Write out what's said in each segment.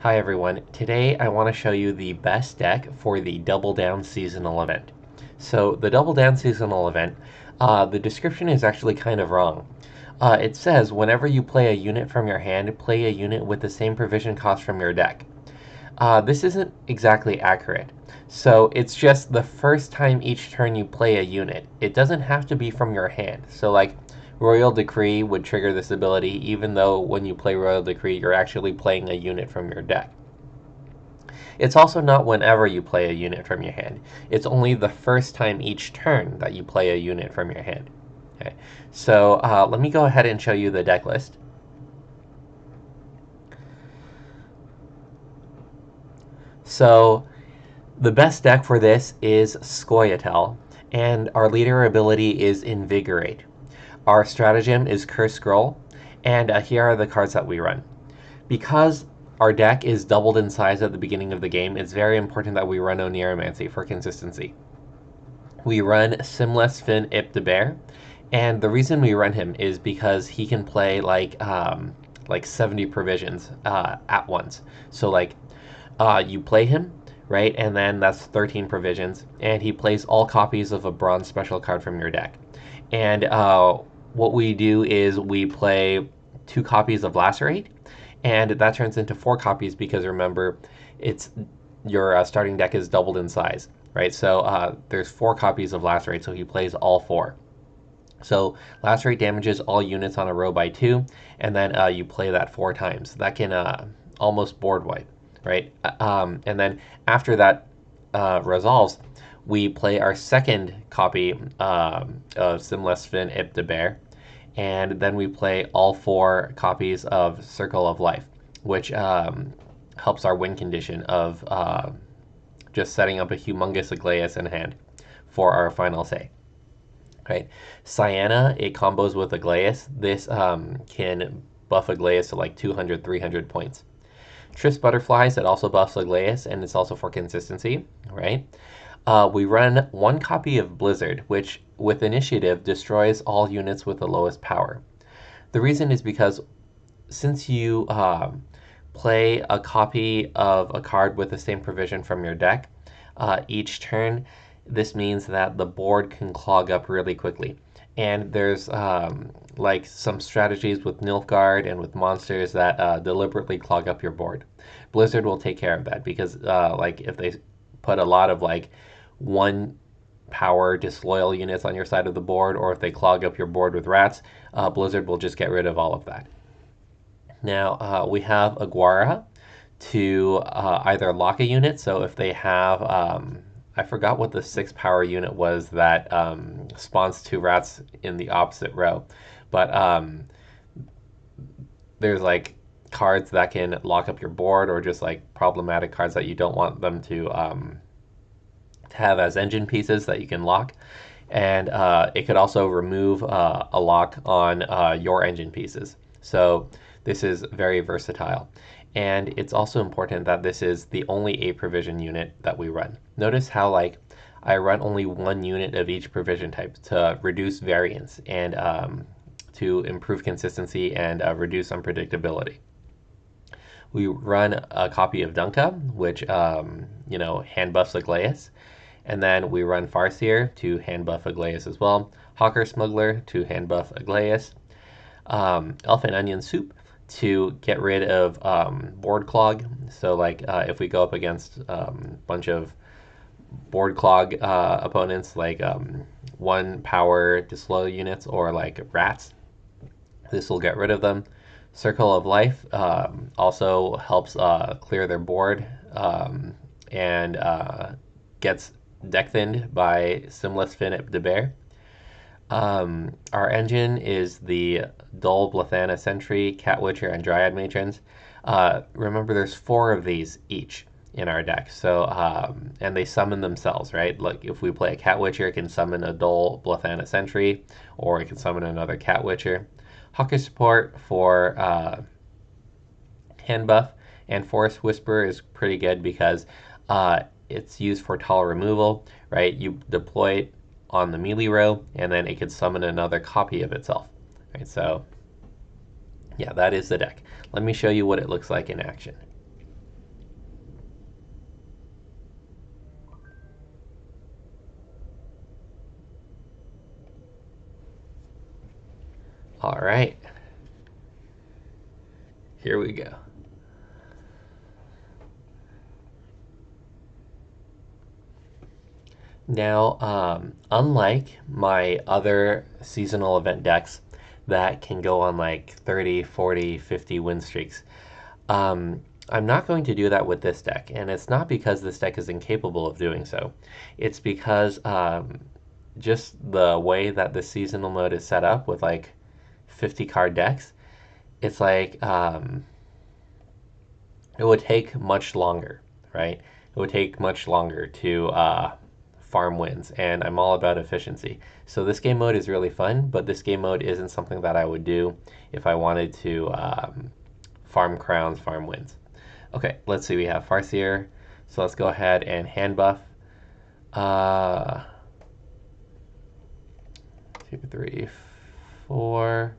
Hi everyone, today I want to show you the best deck for the Double Down seasonal event. So the Double Down seasonal event, the description is actually kind of wrong. It says whenever you play a unit from your hand, play a unit with the same provision cost from your deck. This isn't exactly accurate. So it's just the first time each turn you play a unit. It doesn't have to be from your hand. So like Royal Decree would trigger this ability even though when you play Royal Decree you're actually playing a unit from your deck. It's also not whenever you play a unit from your hand. It's only the first time each turn that you play a unit from your hand. Okay, so let me go ahead and show you the deck list. So the best deck for this is Scoia'tael, and our leader ability is Invigorate. Our stratagem is Curse Scroll, and here are the cards that we run. Because our deck is doubled in size at the beginning of the game, it's very important that we run Oneiromancy for consistency. We run Simless Fin Ip the Bear, and the reason we run him is because he can play like 70 provisions at once. So like you play him, right, and then that's 13 provisions, and he plays all copies of a bronze special card from your deck. And what we do is we play 2 copies of Lacerate, and that turns into 4 copies because remember, it's your starting deck is doubled in size, right? So there's 4 copies of Lacerate, so he plays all 4. So Lacerate damages all units on a row by 2, and then you play that 4 times. That can almost board wipe, right? And then after that resolves, we play our second copy of Simless Fin Ip the Bear, and then we play all 4 copies of Circle of Life, which helps our win condition of just setting up a humongous Aglaeus in hand for our final say. Right, Cyanna, it combos with Aglaeus. This can buff Aglaeus to like 200, 300 points. Triss Butterflies, it also buffs Aglaeus, and it's also for consistency, right? We run 1 copy of Blizzard, which, with Initiative, destroys all units with the lowest power. The reason is because since you play a copy of a card with the same provision from your deck each turn, this means that the board can clog up really quickly. And there's like some strategies with Nilfgaard and with monsters that deliberately clog up your board. Blizzard will take care of that because like if they put a lot of like 1 power disloyal units on your side of the board, or if they clog up your board with rats, Blizzard will just get rid of all of that. Now we have Aguara to either lock a unit, so if they have I forgot what the 6 power unit was that spawns 2 rats in the opposite row. But there's like cards that can lock up your board, or just like problematic cards that you don't want them to have as engine pieces that you can lock. And it could also remove a lock on your engine pieces. So this is very versatile. And it's also important that this is the only 8 provision unit that we run. Notice how like I run only 1 unit of each provision type to reduce variance and to improve consistency and reduce unpredictability. We run a copy of Dunka, which hand buffs Aglaeus, and then we run Farseer to hand buff Aglaeus as well. Hawker Smuggler to hand buff Aglaeus. Elf and Onion Soup to get rid of board clog. So like if we go up against a bunch of board clog opponents, like 1 power disloyal units or like rats, this will get rid of them. Circle of Life also helps clear their board and gets deck thinned by Simless Fin Ip the Bear. Our engine is the Dull Blathana Sentry, Cat Witcher, and Dryad Matrons. Remember, there's 4 of these each in our deck. So, and they summon themselves, right? Like if we play a Cat Witcher, it can summon a Dull Blathana Sentry, or it can summon another Cat Witcher. Hawker Support for hand buff, and Forest Whisperer is pretty good because it's used for tall removal, right? You deploy it on the melee row, and then it could summon another copy of itself. Right, so yeah, that is the deck. Let me show you what it looks like in action. All right, here we go. Now, unlike my other seasonal event decks that can go on like 30, 40, 50 win streaks, I'm not going to do that with this deck. And it's not because this deck is incapable of doing so. It's because just the way that the seasonal mode is set up with like 50 card decks, it's like it would take much longer, right? It would take much longer to farm wins, and I'm all about efficiency. So this game mode is really fun, but this game mode isn't something that I would do if I wanted to farm crowns, farm wins. Okay, let's see, we have Farseer, so let's go ahead and hand buff. 2, 3, 4.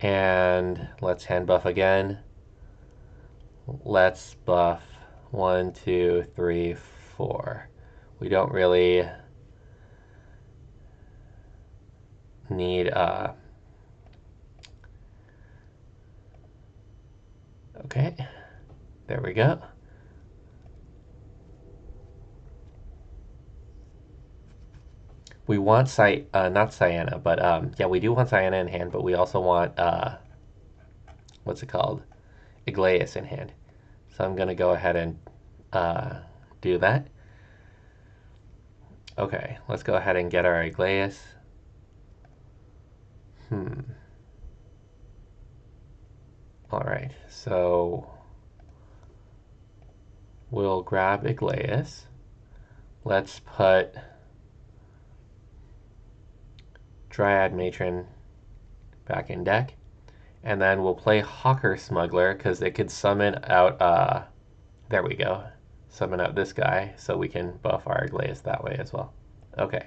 And let's hand buff again. Let's buff 1, 2, 3, 4. We don't really need okay, there we go. We want not Cyanna, but yeah, we do want Cyanna in hand, but we also want what's it called? Igleus in hand. So I'm gonna go ahead and do that. Okay, let's go ahead and get our Igleus. All right, so we'll grab Igleus. Let's put Dryad Matron back in deck. And then we'll play Hawker Smuggler because it could summon out, there we go, summon out this guy so we can buff our Igleus that way as well. Okay.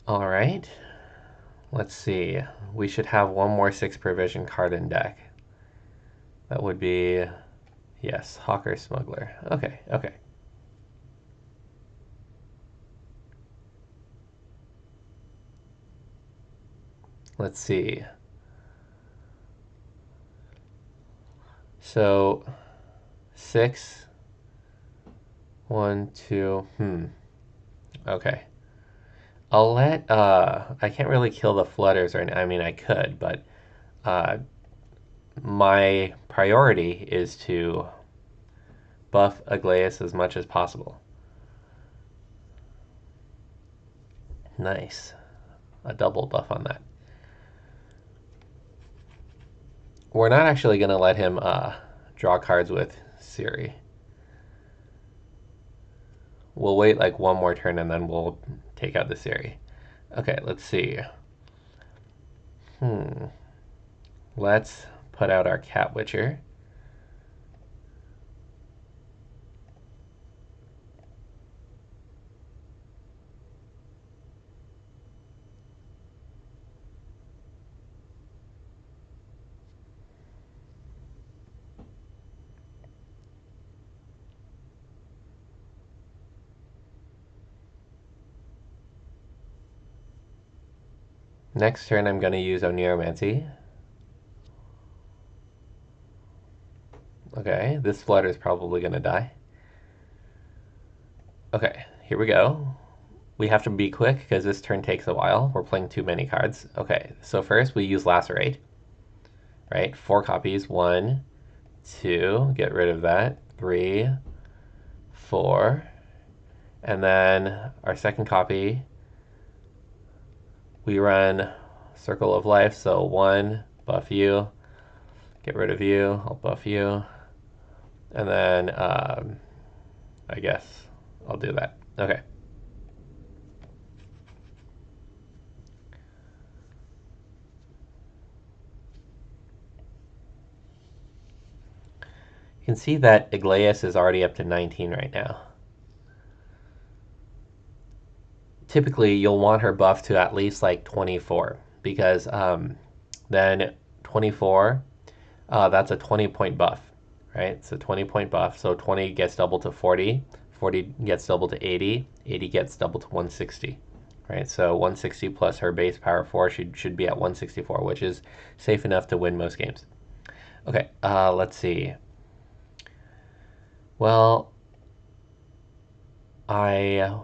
All right. Let's see. We should have one more 6 provision card in deck. That would be, yes, Hawker Smuggler. Okay, okay. Let's see. So 6, 1, 2, okay. I'll let, I can't really kill the Flutters right now. I mean, I could, but my priority is to buff Igleus as much as possible. Nice. A double buff on that. We're not actually going to let him draw cards with Siri. We'll wait like one more turn and then we'll take out the Siri. Okay, let's see. Let's put out our Cat Witcher. Next turn, I'm going to use Oneiromancy. Okay, this Flutter is probably going to die. Okay, here we go. We have to be quick because this turn takes a while. We're playing too many cards. Okay, so first we use Lacerate. Right, 4 copies. 1, 2, get rid of that. 3, 4. And then our second copy, we run Circle of Life. So 1, buff you, get rid of you, I'll buff you. And then I guess I'll do that. Okay. You can see that Igleus is already up to 19 right now. Typically, you'll want her buff to at least like 24 because then 24, that's a 20-point buff, right? So 20-point buff. So 20 gets doubled to 40, 40 gets doubled to 80, 80 gets doubled to 160, right? So 160 plus her base power 4 should be at 164, which is safe enough to win most games. Okay, let's see. Well, I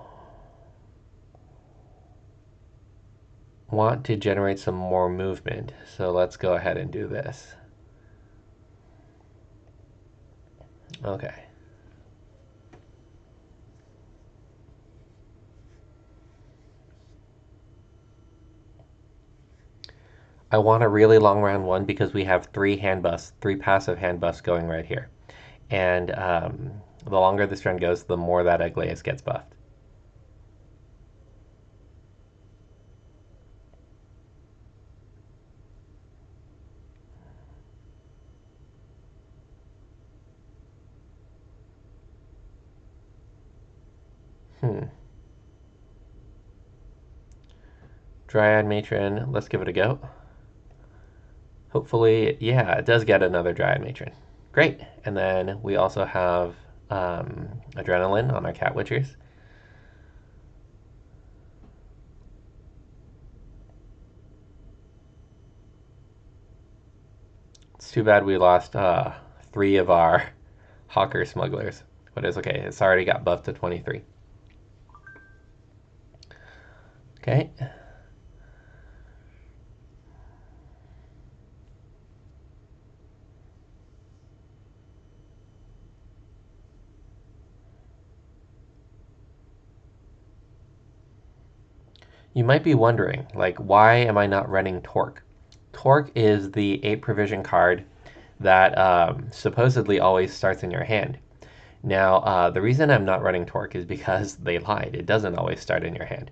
want to generate some more movement, so let's go ahead and do this. Okay. I want a really long round one because we have three passive hand buffs going right here. And the longer this round goes, the more that Aglaeus gets buffed. Hmm. Dryad Matron, let's give it a go. Hopefully, yeah, it does get another Dryad Matron. Great. And then we also have Adrenaline on our Cat Witchers. It's too bad we lost 3 of our Hawker Smugglers. But it's okay, it's already got buffed to 23. Okay. You might be wondering, like, why am I not running Torque? Torque is the 8 provision card that supposedly always starts in your hand. Now, the reason I'm not running Torque is because they lied. It doesn't always start in your hand.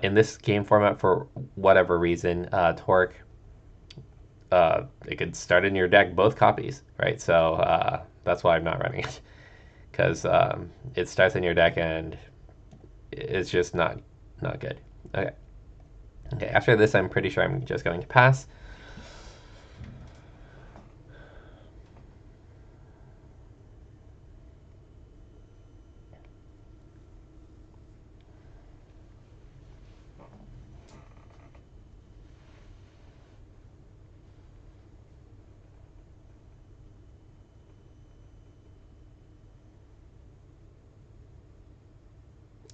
In this game format, for whatever reason, Torque, it could start in your deck both copies, right? So that's why I'm not running it, because it starts in your deck and it's just not good. Okay. Okay, after this, I'm pretty sure I'm just going to pass.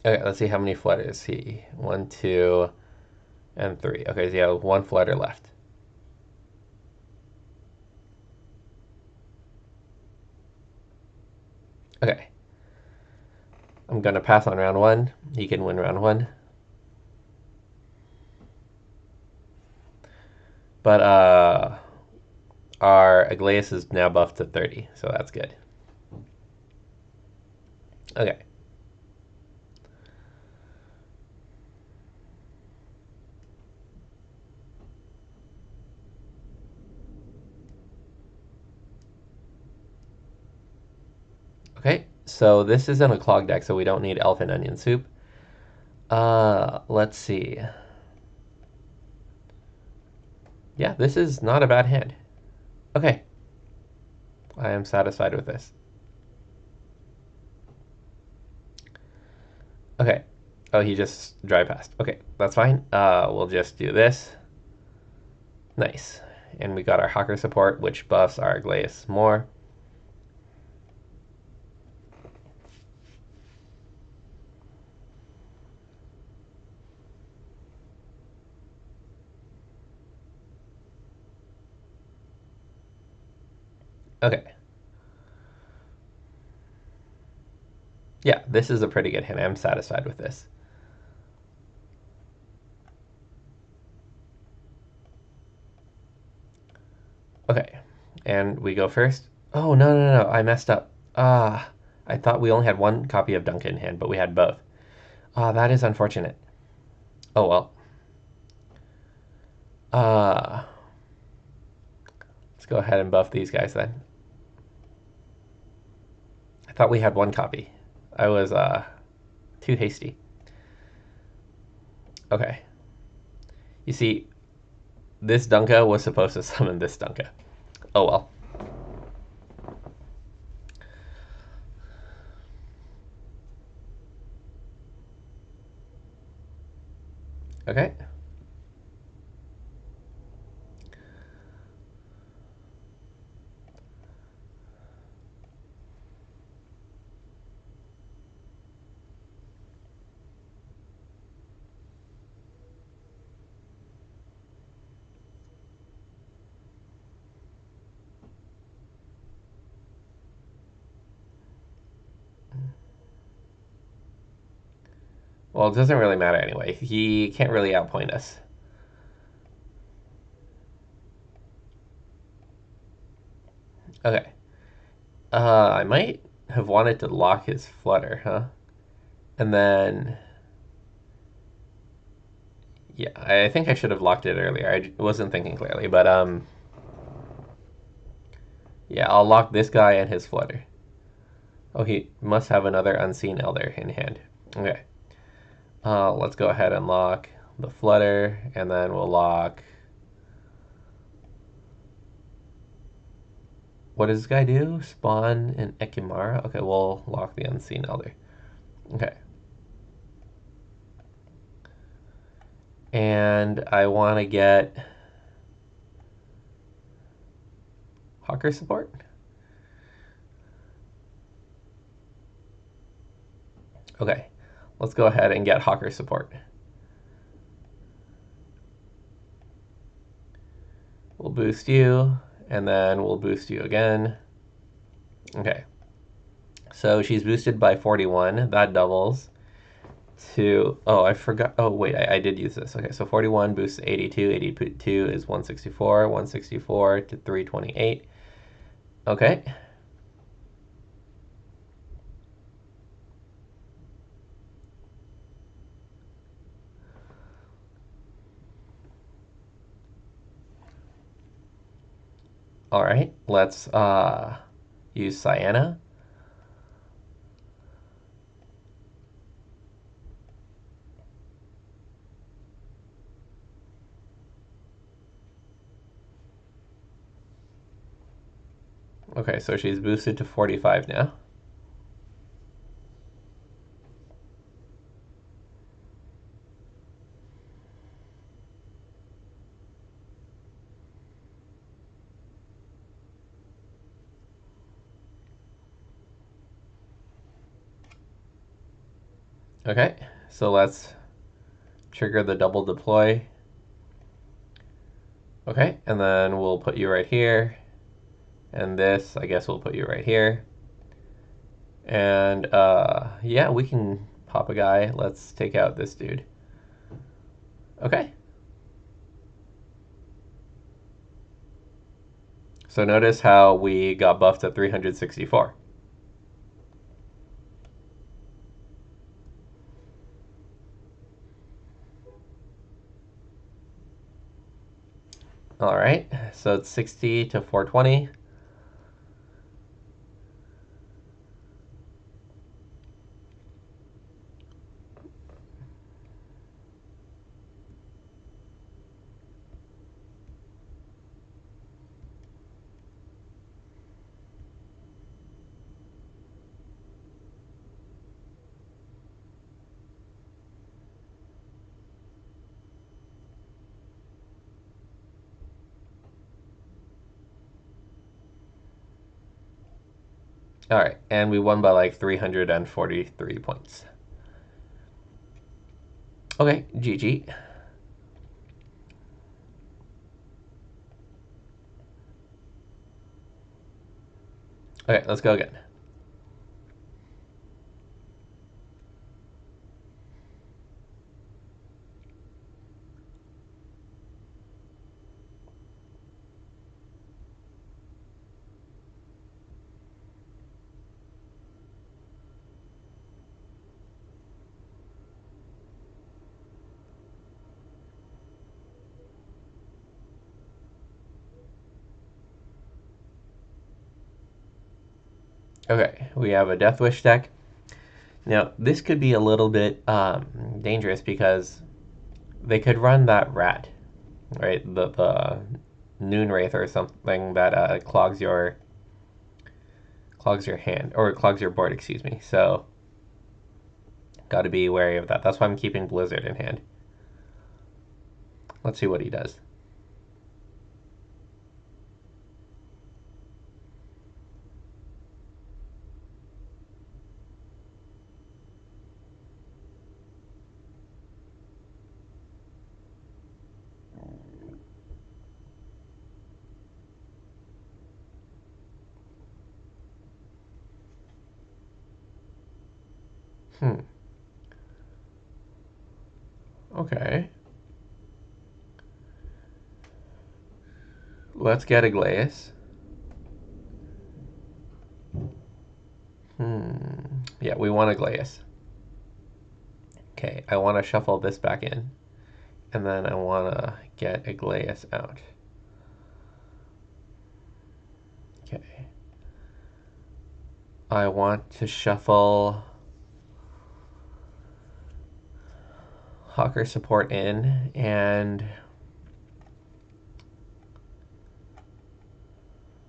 Okay, let's see how many flutters he. 1, 2, and 3. Okay, so you have 1 flutter left. Okay. I'm going to pass on round 1. He can win round 1. But our Aglaeus is now buffed to 30, so that's good. Okay. Okay, so this isn't a clog deck, so we don't need Elf and Onion Soup. Let's see. Yeah, this is not a bad hand. Okay. I am satisfied with this. Okay. Oh, he just dry passed. Okay, that's fine. We'll just do this. Nice. And we got our Hawker support, which buffs our Aglaeus more. Okay. Yeah, this is a pretty good hand. I'm satisfied with this. Okay. And we go first. Oh, no. I messed up. I thought we only had 1 copy of Duncan in hand, but we had both. That is unfortunate. Oh, well. Let's go ahead and buff these guys then. I thought we had 1 copy. I was too hasty. Okay. You see, this Dunka was supposed to summon this Dunka. Oh well. Okay. Well, it doesn't really matter anyway. He can't really outpoint us. Okay. I might have wanted to lock his flutter, huh? And then, yeah, I think I should have locked it earlier. I wasn't thinking clearly, but yeah, I'll lock this guy and his flutter. Oh, he must have another unseen elder in hand. Okay. Let's go ahead and lock the flutter, and then we'll lock. What does this guy do? Spawn an Ekimara? Okay, we'll lock the unseen elder. Okay. And I want to get Hawker support. Okay, let's go ahead and get Hawker support. We'll boost you, and then we'll boost you again. Okay, so she's boosted by 41. That doubles to, oh, I forgot. Oh, wait, I did use this. Okay, so 41 boosts 82. 82 is 164. 164 to 328. Okay. All right, let's use Cyanna. Okay, so she's boosted to 45 now. Okay, so let's trigger the double deploy. Okay, and then we'll put you right here. And this, I guess we'll put you right here. And yeah, we can pop a guy. Let's take out this dude. Okay. So notice how we got buffed at 364. All right, so it's 60 to 420. All right, and we won by like 343 points. Okay, GG. Okay, let's go again. Okay, we have a Death Wish deck. Now, this could be a little bit dangerous because they could run that rat, right? The Noon Wraith or something that clogs your hand or clogs your board, excuse me. So, got to be wary of that. That's why I'm keeping Blizzard in hand. Let's see what he does. Hmm. Okay. Let's get a glaze. Yeah, we want a glaze. Okay, I want to shuffle this back in. And then I want to get a glaze out. Okay. I want to shuffle Hawker support in, and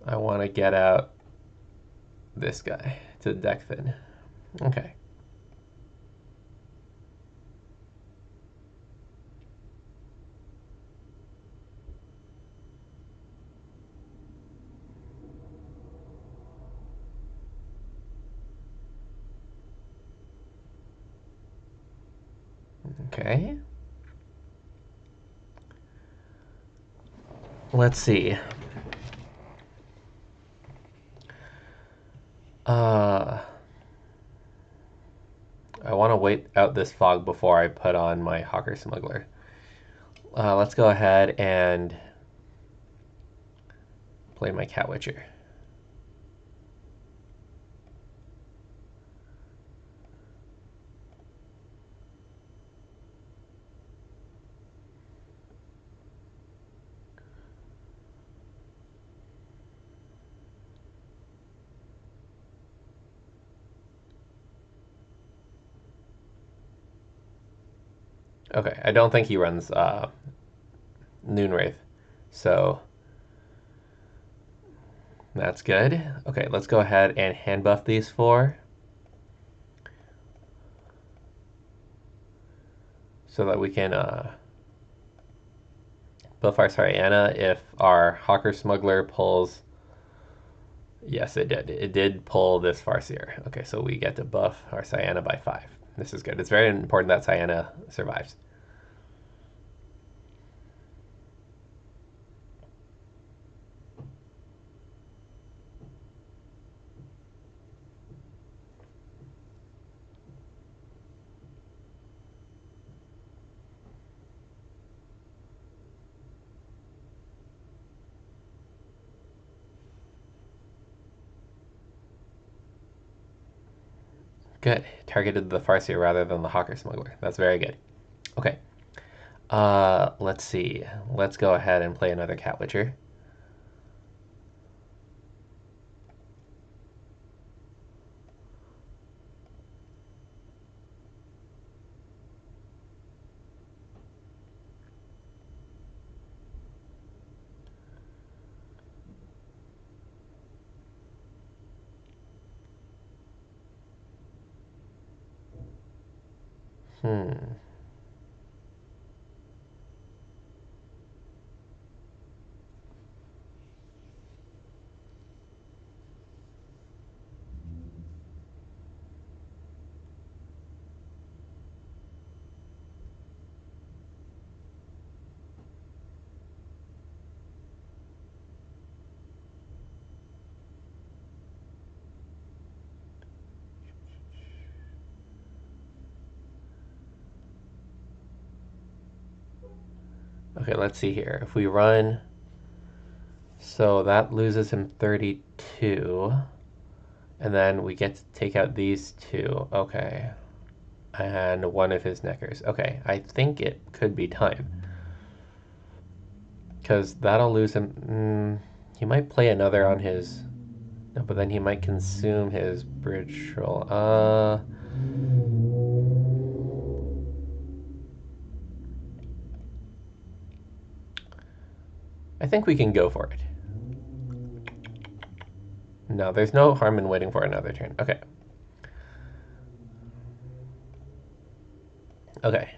I want to get out this guy to deck thin. Okay. Okay. Let's see. Uh, I want to wait out this fog before I put on my Hawker Smuggler. Let's go ahead and play my Cat Witcher. Okay, I don't think he runs Noonwraith, so that's good. Okay, let's go ahead and hand buff these four so that we can buff our Sariana if our Hawker Smuggler pulls. Yes, it did. It did pull this Farseer. Okay, so we get to buff our Syanna by 5. This is good. It's very important that Syanna survives. Good. Targeted the Farseer rather than the Hawker Smuggler. That's very good. Okay. Let's see. Let's go ahead and play another Cat Witcher. Hmm. Okay, let's see here. If we run, so that loses him 32. And then we get to take out these two. Okay. And one of his neckers. Okay, I think it could be time. Because that'll lose him. He might play another on his. No, but then he might consume his bridge troll. I think we can go for it. No, there's no harm in waiting for another turn. Okay. Okay.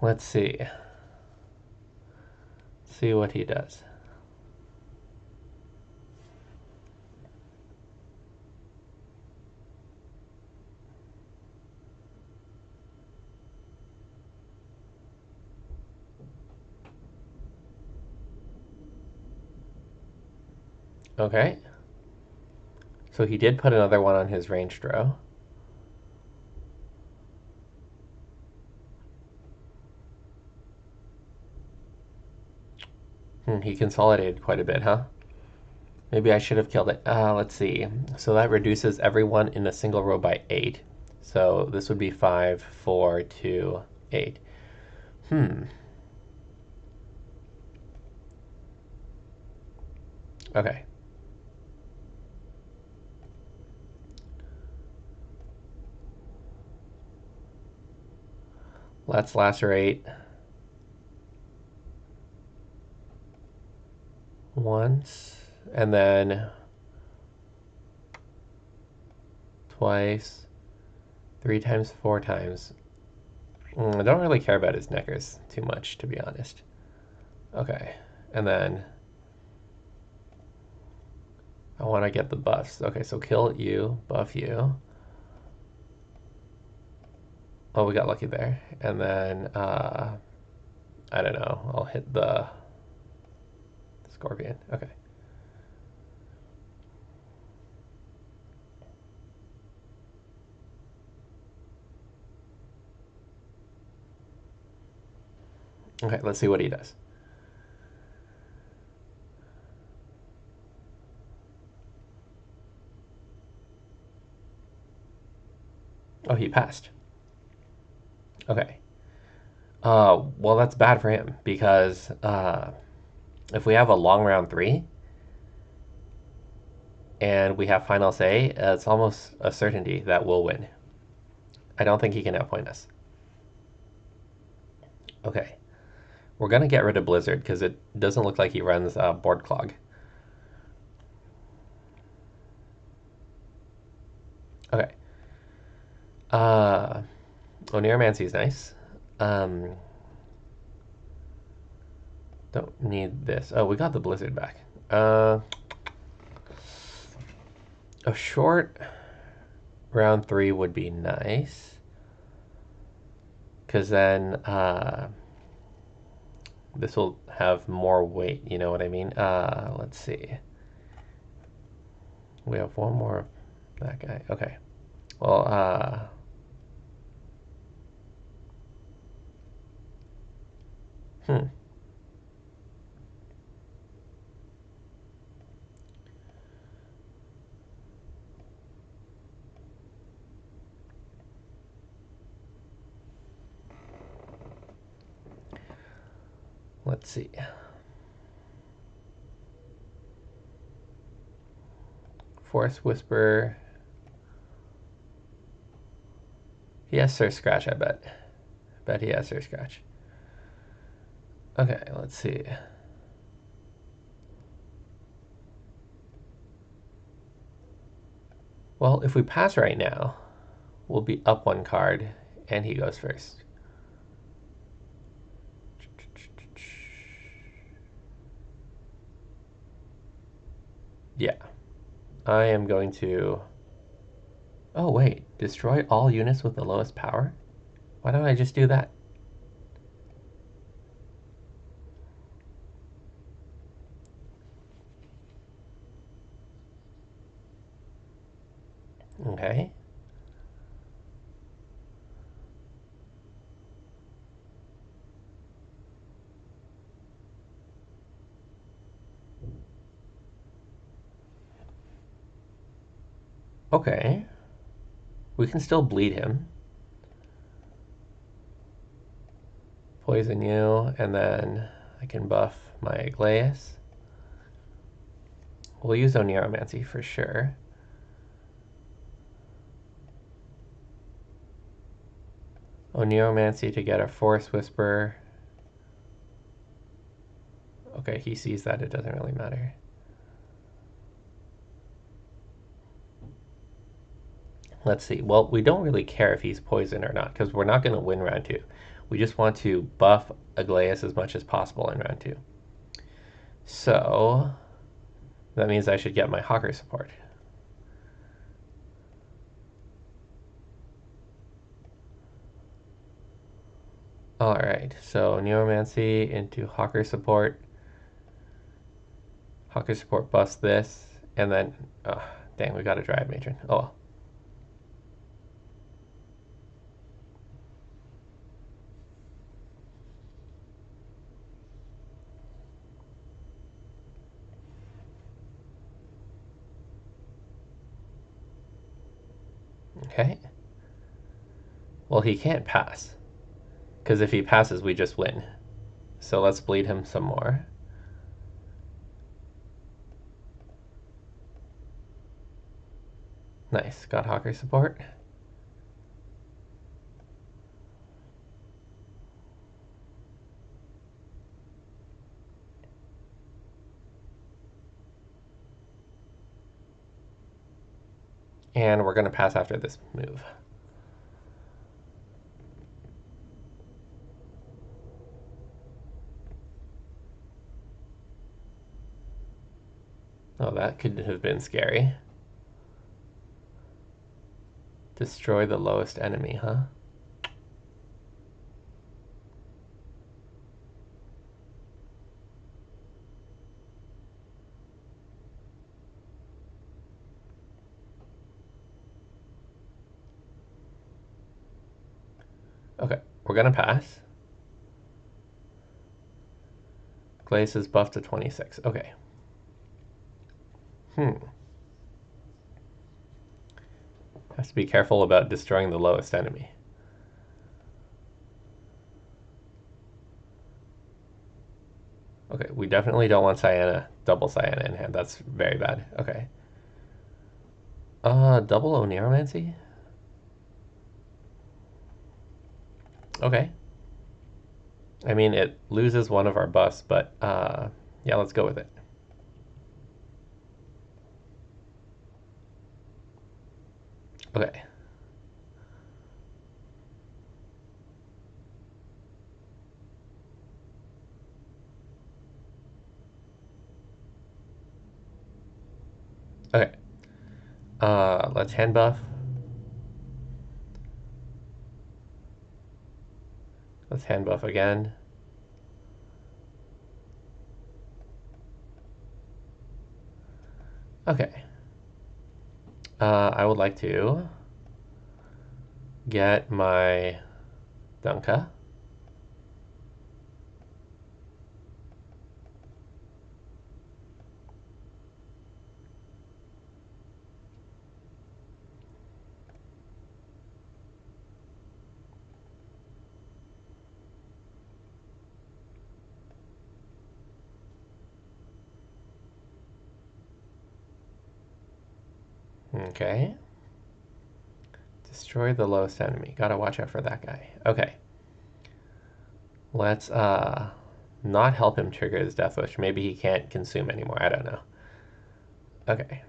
Let's see. See what he does. Okay. So he did put another one on his ranged row. He consolidated quite a bit, huh? Maybe I should have killed it. Let's see. So that reduces everyone in a single row by 8. So this would be 5, 4, 2, 8. Okay. Let's lacerate once, and then twice, 3 times, 4 times. I don't really care about his neckers too much, to be honest. Okay, and then I want to get the buffs. Okay, so kill you, buff you. Oh, we got lucky there. And then, I don't know, I'll hit the scorpion. Okay. Okay, let's see what he does. Oh, he passed. Okay. Well, that's bad for him because if we have a long round 3 and we have final say, it's almost a certainty that we'll win. I don't think he can outpoint us. Okay. We're going to get rid of Blizzard because it doesn't look like he runs Board Clog. Okay. Oneiromancy is nice. Don't need this. Oh, we got the Blizzard back. A short round 3 would be nice. Because then this will have more weight, you know what I mean? Let's see. We have one more of that guy. Okay. Well, let's see. Force Whisper. He has Sir Scratch, I bet. Bet he has Sir Scratch. Okay, let's see. Well, if we pass right now, we'll be up 1 card, and he goes first. Yeah. I am going to... Oh, wait. Destroy all units with the lowest power? Why don't I just do that? Okay. Okay. We can still bleed him. Poison you, and then I can buff my Glaeus. We'll use Oneiromancy for sure. Oneiromancy to get a Force Whisper. Okay, he sees that, it doesn't really matter. Let's see. Well, we don't really care if he's poisoned or not, because we're not going to win round 2. We just want to buff Aglaeus as much as possible in round 2. So that means I should get my Hawker support. Alright, so Neuromancy into Hawker support. Hawker support buffs this, and then, oh, dang, we got a Dryad Matron. Oh well. Okay. Well, he can't pass, because if he passes, we just win. So let's bleed him some more. Nice, got Hawker support. And we're going to pass after this move. Oh, that could have been scary. Destroy the lowest enemy, huh? Okay, we're going to pass. Glace is buffed to 26. Okay. Has to be careful about destroying the lowest enemy. Okay, we definitely don't want Cyanna, double Cyanna in hand. That's very bad. Okay. Double Oneiromancy? Okay. I mean, it loses one of our buffs, but yeah, let's go with it. Okay. Okay. Let's hand buff. Let's hand buff again. Okay. I would like to get my Dunka. Okay. Destroy the lowest enemy. Gotta watch out for that guy. Okay. Let's not help him trigger his Death Wish. Maybe he can't consume anymore. I don't know. Okay.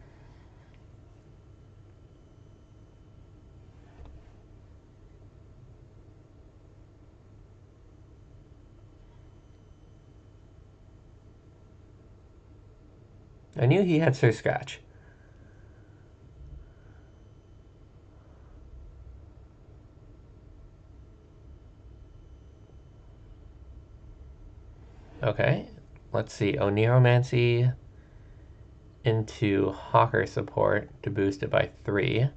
I knew he had Sir Scratch. Okay. Let's see. Oneiromancy into Hawker support to boost it by 3.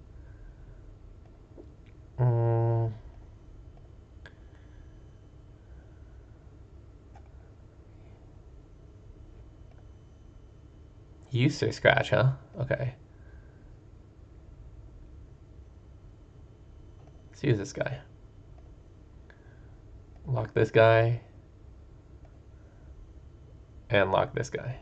Use Sir Scratch, huh? Okay. Let's use this guy. Lock this guy. And lock this guy.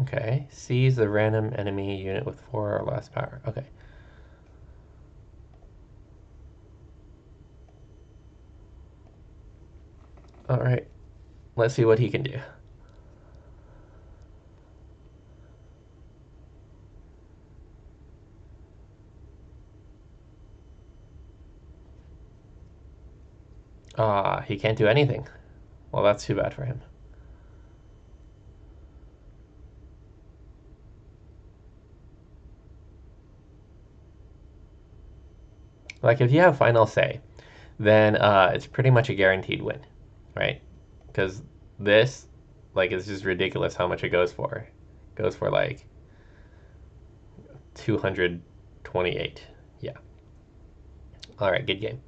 Okay, seize the random enemy unit with 4 or less power. Okay. Alright, let's see what he can do. Ah, he can't do anything. Well, that's too bad for him. Like, if you have final say, then it's pretty much a guaranteed win, right? Because this, like, it's just ridiculous how much it goes for. It goes for like 228. Yeah. All right, good game.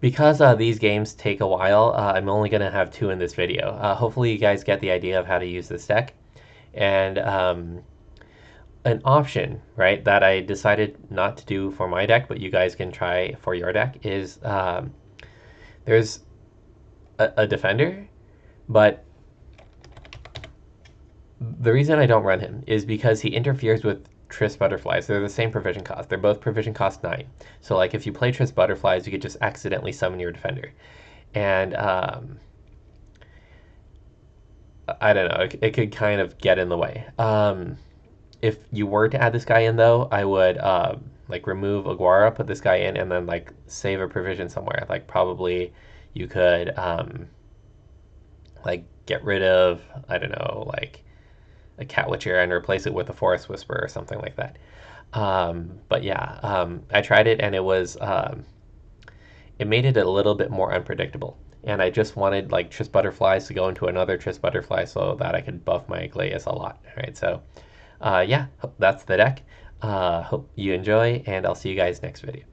Because these games take a while, I'm only going to have 2 in this video. Hopefully you guys get the idea of how to use this deck. And an option, right, that I decided not to do for my deck, but you guys can try for your deck is there's a defender, but the reason I don't run him is because he interferes with Triss Butterflies. They're the same provision cost. They're both provision cost 9. So like if you play Triss Butterflies, you could just accidentally summon your defender. And I don't know, it could kind of get in the way. If you were to add this guy in though, I would like remove Aguara, put this guy in, and then like save a provision somewhere. Like probably you could like get rid of, I don't know, like a Cat Witcher and replace it with a Forest Whisperer or something like that. But yeah, I tried it and it made it a little bit more unpredictable. And I just wanted like Triss Butterflies to go into another Triss Butterfly so that I could buff my Glaeus a lot. Right, so yeah, that's the deck. Hope you enjoy, and I'll see you guys next video.